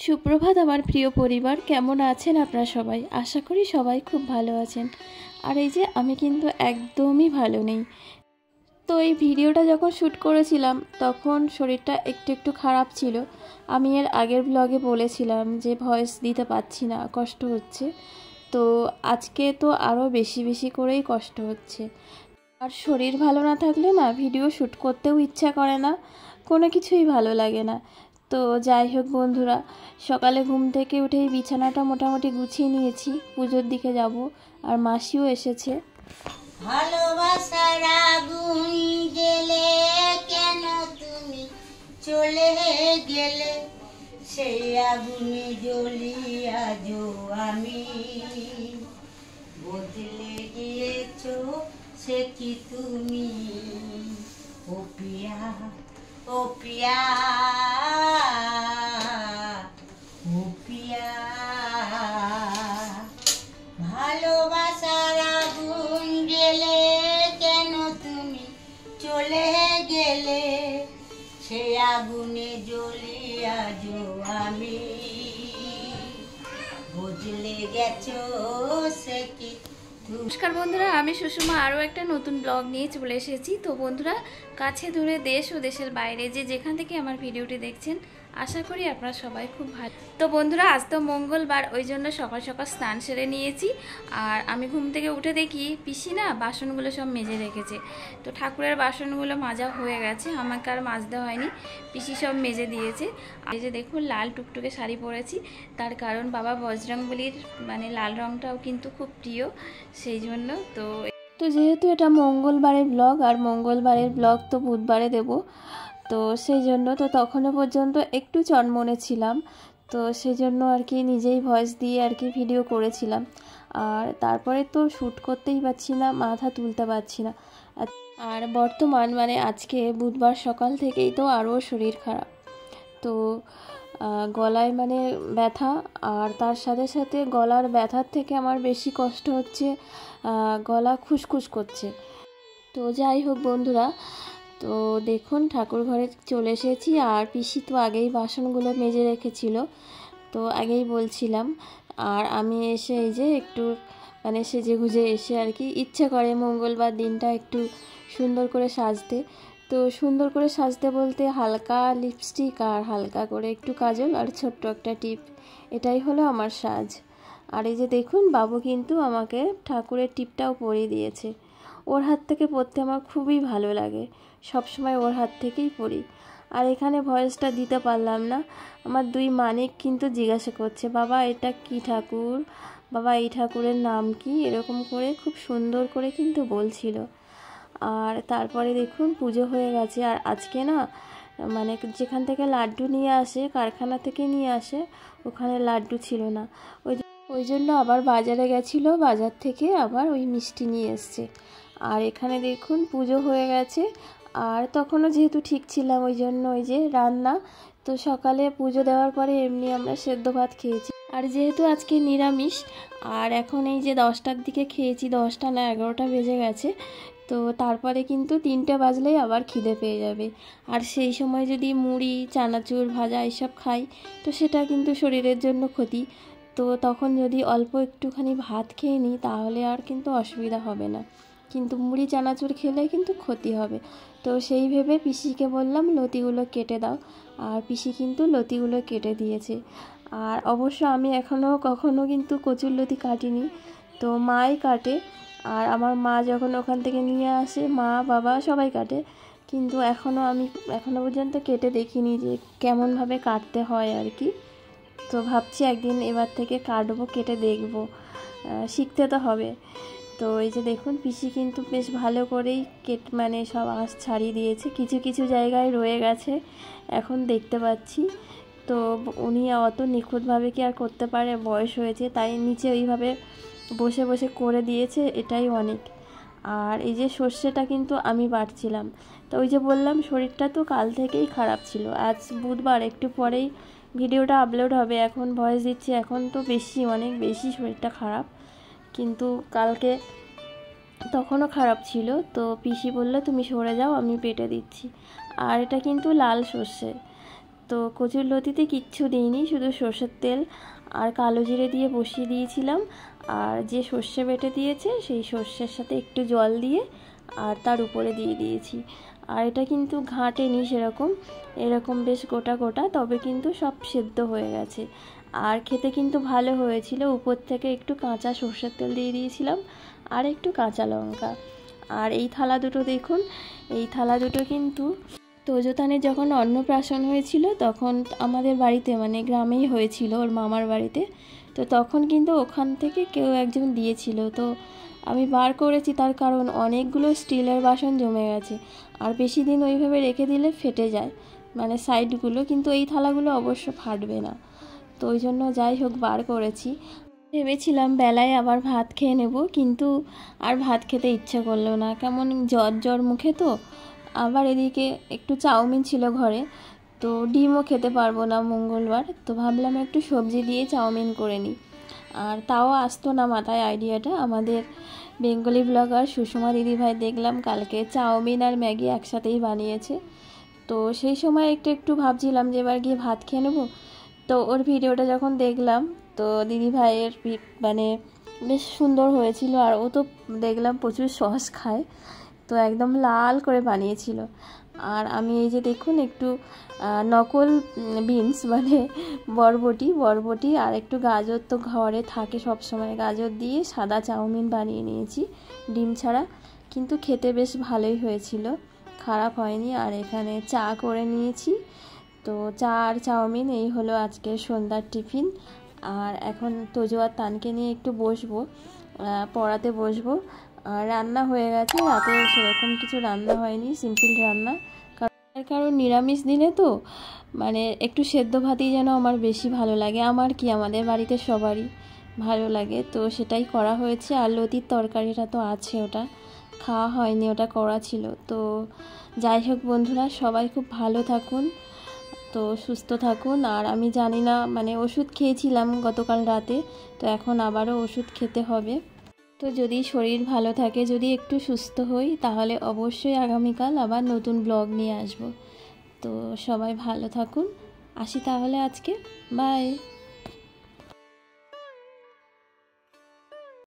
সুপ্রভাত আমার প্রিয় পরিবার, কেমন আছেন আপনারা সবাই? আশা করি সবাই খুব ভালো আছেন। আর এই যে আমি কিন্তু একদমই ভালো নেই। তো এই ভিডিওটা যখন শ্যুট করেছিলাম তখন শরীরটা একটু একটু খারাপ ছিল। আমি এর আগের ব্লগে বলেছিলাম যে ভয়েস দিতে পারছি না, কষ্ট হচ্ছে। তো আজকে তো আরও বেশি বেশি করেই কষ্ট হচ্ছে। আর শরীর ভালো না থাকলে না ভিডিও শ্যুট করতেও ইচ্ছা করে না, কোনো কিছুই ভালো লাগে না। তো যাই হোক বন্ধুরা, সকালে ঘুম থেকে উঠেই বিছানাটা মোটামুটি গুছিয়ে নিয়েছি, পুজোর দিকে যাব। আর মাসিও এসেছে। ভালোবাসার আগুন গেলে কেন তুমি চলে গেলে, সেই আগুনে জ্বলি আজও আমি। বদলে গিয়েছো সে কি তুমি, ও পিয়া ও পিয়া ও পিয়া। ভালোবাসার আগুন গেলে কেন তুমি চলে গেলে, সেই আগুনে জ্বলি আজও আমি। বুঝলে গেছো সে কি। নমস্কার বন্ধুরা, আমি সুষমা আরও একটা নতুন ব্লগ নিয়ে চলে এসেছি। তো বন্ধুরা, কাছে দূরে দেশ ও দেশের বাইরে যে যেখান থেকে আমার ভিডিওটি দেখছেন, আশা করি আপনারা সবাই খুব ভালো। তো বন্ধুরা, আজ তো মঙ্গলবার, ওই জন্য সকাল সকাল স্নান সেরে নিয়েছি। আর আমি ঘুম থেকে উঠে দেখি পিসি না বাসনগুলো সব মেজে রেখেছে। তো ঠাকুরের বাসনগুলো মাজা হয়ে গেছে, আমাকে আর মাজতে হয়নি, পিসি সব মেজে দিয়েছে। আর এই যে দেখুন লাল টুকটুকে শাড়ি পরেছি, তার কারণ বাবা বজরংবলীর মানে লাল রঙটাও কিন্তু খুব প্রিয়, সেই জন্য। তো যেহেতু এটা মঙ্গলবারের ব্লগ, আর মঙ্গলবারের ব্লগ তো বুধবারে দেব, তো সেই জন্য তো তখনও পর্যন্ত একটু চনমনে ছিলাম। তো সেই জন্য আর কি নিজেই ভয়েস দিয়ে আর কি ভিডিও করেছিলাম। আর তারপরে তো শ্যুট করতেই পারছি না, মাথা তুলতে পারছি না। আর বর্তমান মানে আজকে বুধবার সকাল থেকেই তো আরও শরীর খারাপ। তো গলায় মানে ব্যথা, আর তার সাথে সাথে গলার ব্যথার থেকে আমার বেশি কষ্ট হচ্ছে, গলা খুসখুস করছে। তো যাই হোক বন্ধুরা, তো দেখুন ঠাকুর ঘরে চলে এসেছি। আর পিসি তো আগেই বাসনগুলো মেজে রেখেছিল, তো আগেই বলছিলাম। আর আমি এসে এই যে একটু মানে সেজে গুজে এসে আর কি ইচ্ছে করে মঙ্গলবার দিনটা একটু সুন্দর করে সাজতে। তো সুন্দর করে সাজতে বলতে হালকা লিপস্টিক আর হালকা করে একটু কাজল আর ছোট্ট একটা টিপ, এটাই হলো আমার সাজ। আর এই যে দেখুন বাবু কিন্তু আমাকে ঠাকুরের টিপটাও পরিয়ে দিয়েছে। ওর হাত থেকে পরতে আমার খুবই ভালো লাগে, সবসময় ওর হাত থেকেই পরি। আর এখানে ভয়েসটা দিতে পারলাম না, আমার দুই মানিক কিন্তু জিজ্ঞাসা করছে, বাবা এটা কি ঠাকুর, বাবা এই ঠাকুরের নাম কি, এরকম করে খুব সুন্দর করে কিন্তু বলছিল। আর তারপরে দেখুন পুজো হয়ে গেছে। আর আজকে না মানে যেখান থেকে লাড্ডু নিয়ে আসে, কারখানা থেকে নিয়ে আসে, ওখানে লাড্ডু ছিল না, ওই জন্য আবার বাজারে গেছিলো, বাজার থেকে আবার ওই মিষ্টি নিয়ে এসছে। আর এখানে দেখুন পুজো হয়ে গেছে। আর তখনও যেহেতু ঠিক ছিলাম, ওই জন্য ওই যে রান্না, তো সকালে পুজো দেওয়ার পরে এমনি আমরা সেদ্ধ ভাত খেয়েছি। আর যেহেতু আজকে নিরামিষ, আর এখন এই যে 10টার দিকে খেয়েছি, 10টা না 11টা বেজে গেছে। তো তারপরে কিন্তু 3টে বাজলেই আবার খিদে পেয়ে যাবে। আর সেই সময় যদি মুড়ি চানাচুর ভাজা এসব খাই, তো সেটা কিন্তু শরীরের জন্য ক্ষতি। তো তখন যদি অল্প একটুখানি ভাত খেয়ে নিই তাহলে আর কিন্তু অসুবিধা হবে না, কিন্তু মুড়ি চানাচুর খেলে কিন্তু ক্ষতি হবে। তো সেই ভেবে পিসিকে বললাম লতিগুলো কেটে দাও, আর পিসি কিন্তু লতিগুলো কেটে দিয়েছে। আর অবশ্য আমি এখনও কখনও কিন্তু কচুর লতি কাটিনি, তো মাই কাটে। আর আমার মা যখন ওখান থেকে নিয়ে আসে, মা বাবা সবাই কাটে, কিন্তু এখনও পর্যন্ত কেটে দেখিনি যে কেমনভাবে কাটতে হয় আর কি। তো ভাবছি একদিন এবার থেকে কাটবো, কেটে দেখবো, শিখতে তো হবে। তো এই যে দেখুন পিসি কিন্তু বেশ ভালো করেই মানে সব আঁশ ছাড়িয়ে দিয়েছে, কিছু কিছু জায়গায় রয়ে গেছে এখন দেখতে পাচ্ছি। তো উনি অত নিখুঁতভাবে কি আর করতে পারে, বয়স হয়েছে, তাই নিচে ওইভাবে বসে বসে করে দিয়েছে, এটাই অনেক। আর এই যে সর্ষেটা কিন্তু আমি বাটছিলাম। তো ওই যে বললাম শরীরটা তো কাল থেকেই খারাপ ছিল, আজ বুধবার, একটু পরেই ভিডিওটা আপলোড হবে, এখন ভয়েস দিচ্ছি, এখন তো অনেক বেশি শরীরটা খারাপ, কিন্তু কালকে তখনও খারাপ ছিল। তো পিসি বললো তুমি সরে যাও, আমি বেটে দিচ্ছি। আর এটা কিন্তু লাল সর্ষে, তো কচুরলতিতে কিচ্ছু দিইনি, শুধু সর্ষের তেল আর কালো জিরে দিয়ে বসিয়ে দিয়েছিলাম। আর যে সর্ষে বেটে দিয়েছে সেই সর্ষের সাথে একটু জল দিয়ে আর তার উপরে দিয়ে দিয়েছি। আর এটা কিন্তু ঘাঁটেনি সেরকম, এরকম বেশ গোটা গোটা, তবে কিন্তু সব সেদ্ধ হয়ে গেছে। আর খেতে কিন্তু ভালো হয়েছিল। উপর থেকে একটু কাঁচা সর্ষের তেল দিয়ে দিয়েছিলাম আর একটু কাঁচা লঙ্কা। আর এই থালা দুটো দেখুন, এই থালা দুটো কিন্তু তোজোতানে যখন অন্নপ্রাশন হয়েছিল তখন আমাদের বাড়িতে, মানে গ্রামেই হয়েছিল, ওর মামার বাড়িতে। তো তখন কিন্তু ওখান থেকে কেউ একজন দিয়েছিল। তো আমি বার করেছি, তার কারণ অনেকগুলো স্টিলের বাসন জমে গেছে, আর বেশি দিন ওইভাবে রেখে দিলে ফেটে যায়, মানে সাইডগুলো। কিন্তু এই থালাগুলো অবশ্য ফাটবে না, তো ওই জন্য যাই হোক বার করেছি। ভেবেছিলাম বেলায় আবার ভাত খেয়ে নেব, কিন্তু আর ভাত খেতে ইচ্ছে করলো না, কেমন জ্বর জ্বর মুখে। তো আবার এদিকে একটু চাউমিন ছিল ঘরে, তো ডিমও খেতে পারবো না মঙ্গলবার, তো ভাবলাম একটু সবজি দিয়ে চাউমিন করে নিই। আর তাও আসতো না মাথায় আইডিয়াটা। আমাদের বেঙ্গলি ব্লগার সুষমা দিদিভাই দেখলাম কালকে চাউমিন আর ম্যাগি একসাথেই বানিয়েছে। তো সেই সময় একটু ভাবছিলাম যে এবার গিয়ে ভাত খেয়ে নেবো। তো ওর ভিডিওটা যখন দেখলাম, তো দিদিভাইয়ের মানে বেশ সুন্দর হয়েছিল। আর ও তো দেখলাম প্রচুর সস খায়, তো একদম লাল করে বানিয়েছিল। আর আমি এই যে দেখুন একটু নকল বিনস, মানে বরবটি আর একটু গাজর তো ঘরে থাকে সব সময়, গাজর দিয়ে সাদা চাউমিন বানিয়ে নিয়েছি ডিম ছাড়া, কিন্তু খেতে বেশ ভালোই হয়েছিল, খারাপ হয়নি। আর এখানে চা করে নিয়েছি। তো চা আর চাউমিন এই হলো আজকে সন্ধ্যার টিফিন। আর এখন তোজো আর তানকে নিয়ে একটু বসবো, পড়াতে বসবো। রান্না হয়ে গেছে, রাতে সেরকম কিছু রান্না হয়নি, সিম্পল রান্না। কারণ নিরামিষ দিনে তো মানে একটু সেদ্ধ ভাতই যেন আমার বেশি ভালো লাগে, আমার কি আমাদের বাড়িতে সবারই ভালো লাগে, তো সেটাই করা হয়েছে। আর লতির তরকারিটা তো আছে, ওটা খাওয়া হয়নি, ওটা করা ছিল। তো যাই হোক বন্ধুরা, সবাই খুব ভালো থাকুন, তো সুস্থ থাকুন। আর আমি জানি না, মানে ওষুধ খেয়েছিলাম গতকাল রাতে, তো এখন আবারও ওষুধ খেতে হবে। তো যদি শরীর ভালো থাকে, যদি একটু সুস্থ হই, তাহলে অবশ্যই আগামীকাল আবার নতুন ব্লগ নিয়ে আসব। তো সবাই ভালো থাকুন, আসি তাহলে আজকে, বাই।